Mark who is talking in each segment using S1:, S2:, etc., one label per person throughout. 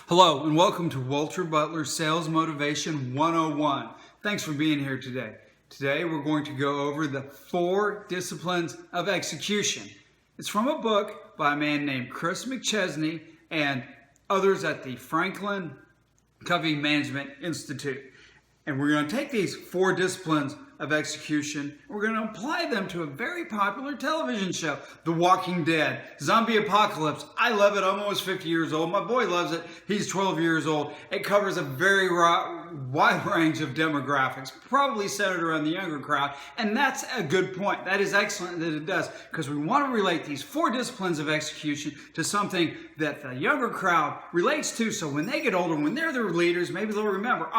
S1: Hello and welcome to Walter Butler's Sales Motivation 101. Thanks for being here today. Today we're going to go over the 4 disciplines of execution. It's from a book by a man named Chris McChesney and others at the Franklin Covey Management Institute. And we're going to take these 4 disciplines of execution, and we're going to apply them to a very popular television show, The Walking Dead, Zombie Apocalypse. I love it. I'm almost 50 years old. My boy loves it. He's 12 years old. It covers a very wide range of demographics, probably centered around the younger crowd, and that's a good point. That is excellent that it does, because we want to relate these 4 disciplines of execution to something that the younger crowd relates to, so when they get older, when they're their leaders, maybe they'll remember,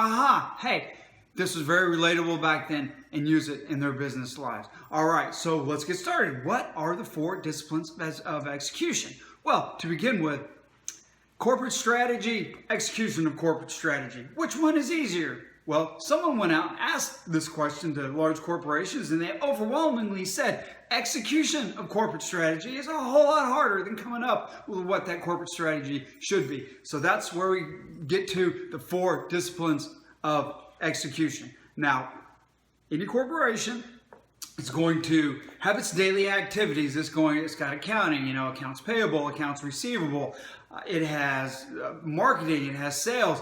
S1: hey, this was very relatable back then, and use it in their business lives. All right, so let's get started. What are the 4 disciplines of execution? Well, to begin with, corporate strategy, execution of corporate strategy. Which one is easier? Well, someone went out and asked this question to large corporations, and they overwhelmingly said execution of corporate strategy is a whole lot harder than coming up with what that corporate strategy should be. So that's where we get to the 4 disciplines of execution. Now, any corporation is going to have its daily activities. It's got accounting, accounts payable, accounts receivable. It has marketing, it has sales,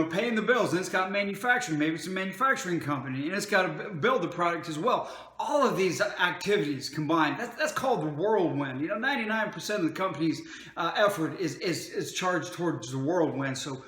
S1: paying the bills, and it's got manufacturing. Maybe it's a manufacturing company, and it's got to build the product as well. All of these activities combined, that's called the whirlwind. 99% of the company's effort is charged towards the whirlwind. So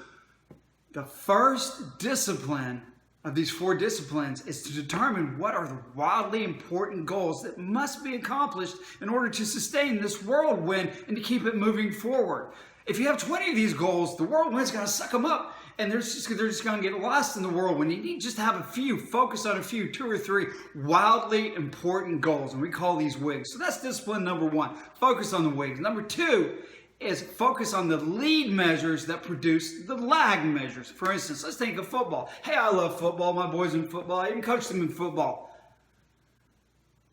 S1: the first discipline of these 4 disciplines is to determine what are the wildly important goals that must be accomplished in order to sustain this whirlwind and to keep it moving forward. If you have 20 of these goals, the whirlwind's going to suck them up, and they're just going to get lost in the whirlwind. You need just to have a few, focus on a few, 2 or 3 wildly important goals, and we call these WIGs. So that's discipline number 1, focus on the WIGs. Number 2 is focus on the lead measures that produce the lag measures. For instance, let's think of football. Hey, I love football. My boys in football. I even coach them in football.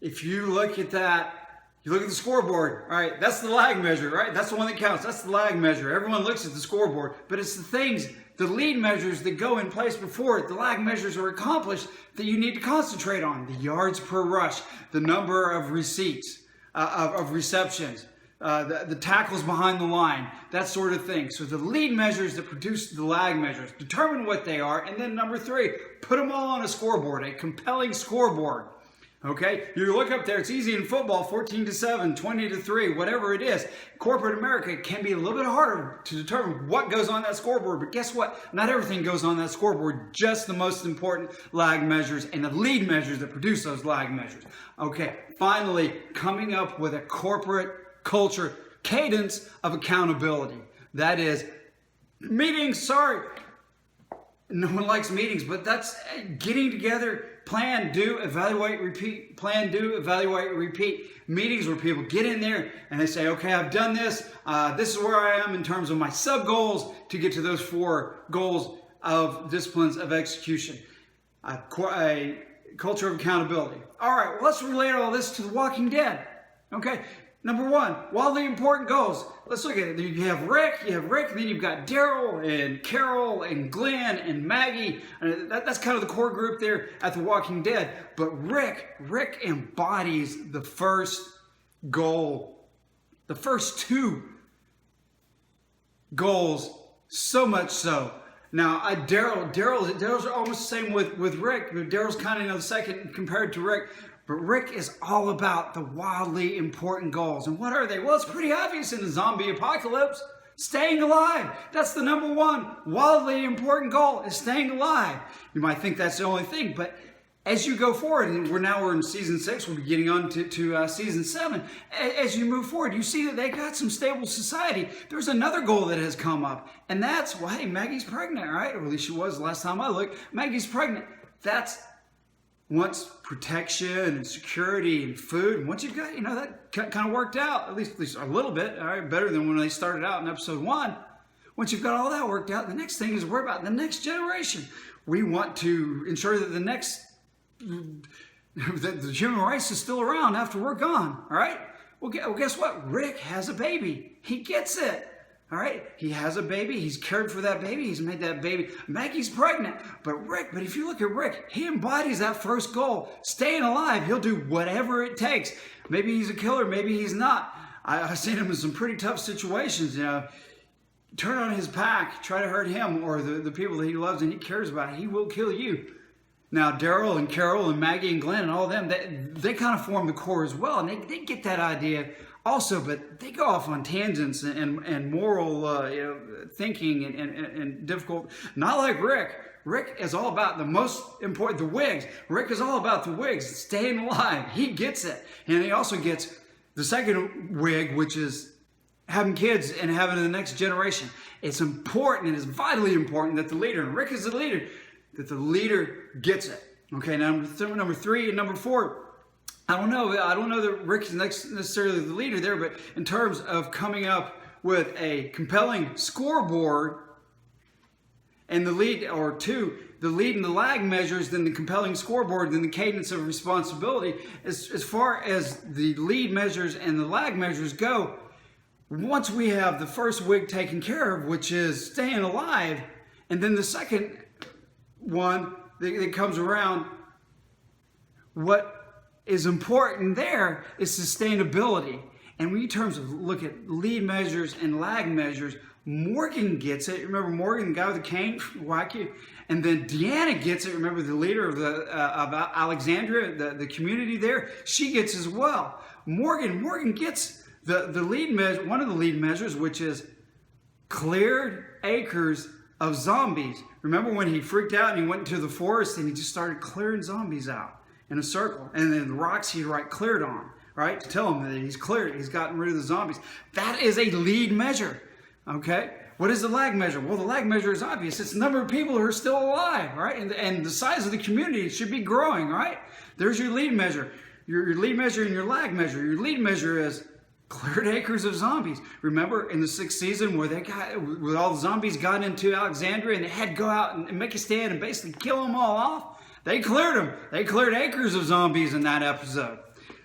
S1: If you look at that, you look at the scoreboard, all right? That's the lag measure, right? That's the one that counts. That's the lag measure. Everyone looks at the scoreboard, but it's the things, the lead measures that go in place before the lag measures are accomplished that you need to concentrate on. The yards per rush, the number of receipts, of receptions, the tackles behind the line, that sort of thing. So the lead measures that produce the lag measures, determine what they are, and then number 3, put them all on a scoreboard, a compelling scoreboard. Okay, you look up there, it's easy in football, 14-7, 20-3, whatever it is. Corporate America can be a little bit harder to determine what goes on that scoreboard, but guess what? Not everything goes on that scoreboard, just the most important lag measures and the lead measures that produce those lag measures. Okay, finally, coming up with a corporate culture cadence of accountability. That is meetings. No one likes meetings, but that's getting together, plan, do, evaluate, repeat, plan, do, evaluate, repeat. Meetings where people get in there and they say, okay, I've done this. This is where I am in terms of my sub goals to get to those 4 goals of disciplines of execution. A culture of accountability. All right, well, let's relate all this to The Walking Dead. Okay. Number 1, wildly important goals. Let's look at it. You have Rick, and then you've got Daryl and Carol and Glenn and Maggie. That's kind of the core group there at The Walking Dead. But Rick embodies the first goal, the first 2 goals, so much so. Now, Daryl's almost the same with Rick. Daryl's kind of the second compared to Rick. But Rick is all about the wildly important goals. And what are they? Well, it's pretty obvious in the zombie apocalypse. Staying alive. That's the number 1 wildly important goal, is staying alive. You might think that's the only thing, but as you go forward, and we're in season 6, we'll be getting on to season 7. As you move forward, you see that they got some stable society. There's another goal that has come up, and that's, well, hey, Maggie's pregnant, right? Or at least she was the last time I looked. Maggie's pregnant. That's once protection and security and food, and once you've got, that kind of worked out, at least a little bit, all right, better than when they started out in episode 1. Once you've got all that worked out, the next thing is to worry about the next generation. We want to ensure that the human race is still around after we're gone, all right? Well, guess what? Rick has a baby. He gets it. All right, he has a baby. He's cared for that baby. He's made that baby. Maggie's pregnant. But if you look at Rick, he embodies that first goal, staying alive. He'll do whatever it takes. Maybe he's a killer. Maybe he's not. I've seen him in some pretty tough situations. Turn on his pack, try to hurt him or the people that he loves and he cares about. He will kill you. Now, Daryl and Carol and Maggie and Glenn and all of them, they kind of form the core as well. And they get that idea also, but they go off on tangents and moral thinking and difficult. Not like Rick. Rick is all about the most important, the wigs. Rick is all about the wigs, staying alive. He gets it. And he also gets the second wig, which is having kids and having the next generation. It's important, and it's vitally important that the leader, and Rick is the leader, that the leader gets it. Okay, now number 3 and number 4, I don't know that Rick is necessarily the leader there, but in terms of coming up with a compelling scoreboard and the lead, or 2, the lead and the lag measures, then the compelling scoreboard, then the cadence of responsibility. As far as the lead measures and the lag measures go, once we have the first wig taken care of, which is staying alive, and then the second one that comes around, what is important there is sustainability. And when you terms of look at lead measures and lag measures, Morgan gets it. Remember Morgan, the guy with the cane, wacky? And then Deanna gets it. Remember the leader of Alexandria, the community there? She gets as well. Morgan gets the lead measure, one of the lead measures, which is cleared acres of zombies. Remember when he freaked out and he went into the forest and he just started clearing zombies out in a circle, and then the rocks he'd write cleared on, right, to tell him that he's cleared, he's gotten rid of the zombies. That is a lead measure. Okay, what is the lag measure? Well, the lag measure is obvious. It's the number of people who are still alive, right, and the size of the community should be growing, right? There's your lead measure. Your lead measure and your lag measure. Your lead measure is cleared acres of zombies. Remember in the 6th season where all the zombies got into Alexandria and they had to go out and make a stand and basically kill them all off? They cleared them. They cleared acres of zombies in that episode.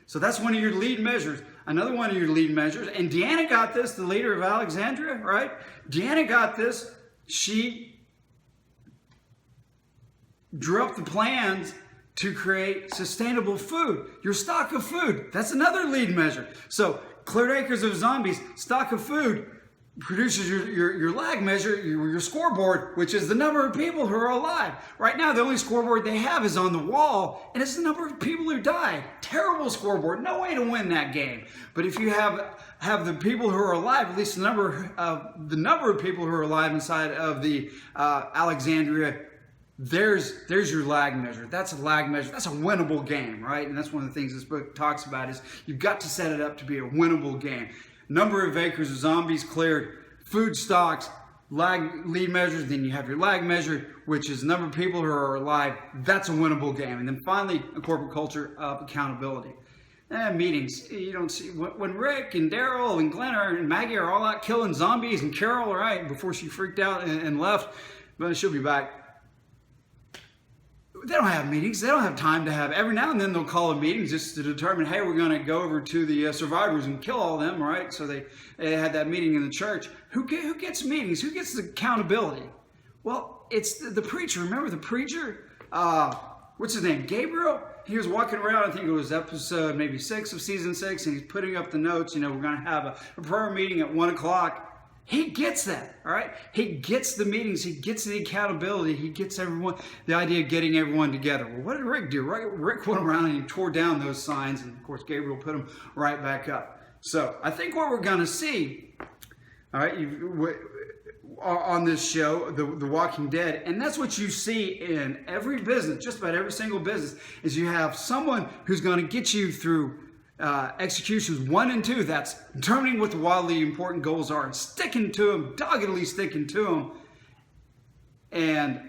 S1: So that's one of your lead measures. Another one of your lead measures, and Deanna got this, the leader of Alexandria, right? Deanna got this. She drew up the plans to create sustainable food. Your stock of food. That's another lead measure. So cleared acres of zombies, stock of food, produces your lag measure, your scoreboard, which is the number of people who are alive. Right now, the only scoreboard they have is on the wall, and it's the number of people who died. Terrible scoreboard. No way to win that game. But if you have the people who are alive, at least the number of people who are alive inside of the Alexandria, there's your lag measure. That's a lag measure. That's a winnable game, right? And that's one of the things this book talks about is you've got to set it up to be a winnable game. Number of acres of zombies cleared, food stocks, lead measures, then you have your lag measure, which is the number of people who are alive. That's a winnable game. And then finally, a corporate culture of accountability. Meetings. You don't see, when Rick and Daryl and Glenn and Maggie are all out killing zombies, and Carol, right, before she freaked out and left, but she'll be back. They don't have meetings. They don't have time to have. Every now and then they'll call a meeting just to determine, hey, we're going to go over to the survivors and kill all of them, right? So they had that meeting in the church. Who gets meetings? Who gets the accountability? Well, it's the preacher. Remember the preacher? What's his name? Gabriel? He was walking around, I think it was episode maybe 6 of season 6, and he's putting up the notes. You know, we're going to have a prayer meeting at 1 o'clock. He gets that, all right? He gets the meetings. He gets the accountability. He gets everyone, the idea of getting everyone together. Well, what did Rick do? Rick went around and he tore down those signs, and of course, Gabriel put them right back up. So I think what we're going to see, all right, on this show, The Walking Dead, and that's what you see in every business, just about every single business, is you have someone who's going to get you through executions 1 and 2. That's determining what the wildly important goals are and sticking to them, doggedly sticking to them, and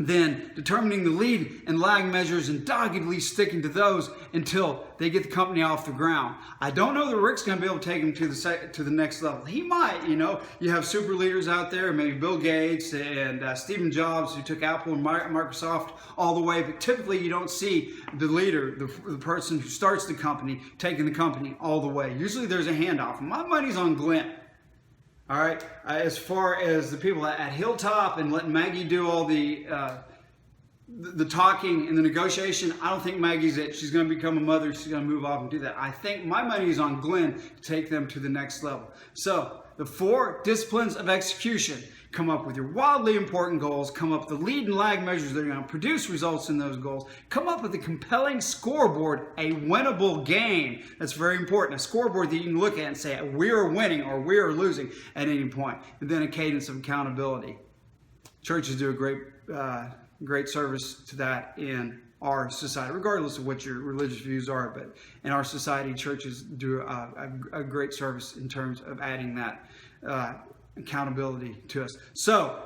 S1: then determining the lead and lag measures and doggedly sticking to those until they get the company off the ground. I don't know that Rick's going to be able to take them to the next level. He might, you know. You have super leaders out there, maybe Bill Gates and Steve Jobs, who took Apple and Microsoft all the way, but typically you don't see the leader, the person who starts the company, taking the company all the way. Usually there's a handoff. My money's on Glenn. All right. As far as the people at Hilltop and letting Maggie do all the talking and the negotiation, I don't think Maggie's it. She's going to become a mother. She's going to move off and do that. I think my money is on Glenn to take them to the next level. So the 4 disciplines of execution. Come up with your wildly important goals. Come up with the lead and lag measures that are going to produce results in those goals. Come up with a compelling scoreboard, a winnable game. That's very important. A scoreboard that you can look at and say, we are winning or we are losing at any point. And then a cadence of accountability. Churches do a great service to that in our society, regardless of what your religious views are. But in our society, churches do a great service in terms of adding that accountability to us. So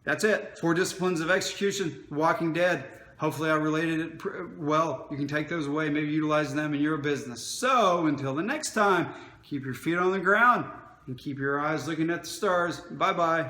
S1: that's it. 4 disciplines of execution, Walking Dead. Hopefully I related it well. You can take those away, maybe utilize them in your business. So until the next time, keep your feet on the ground and keep your eyes looking at the stars. Bye-bye.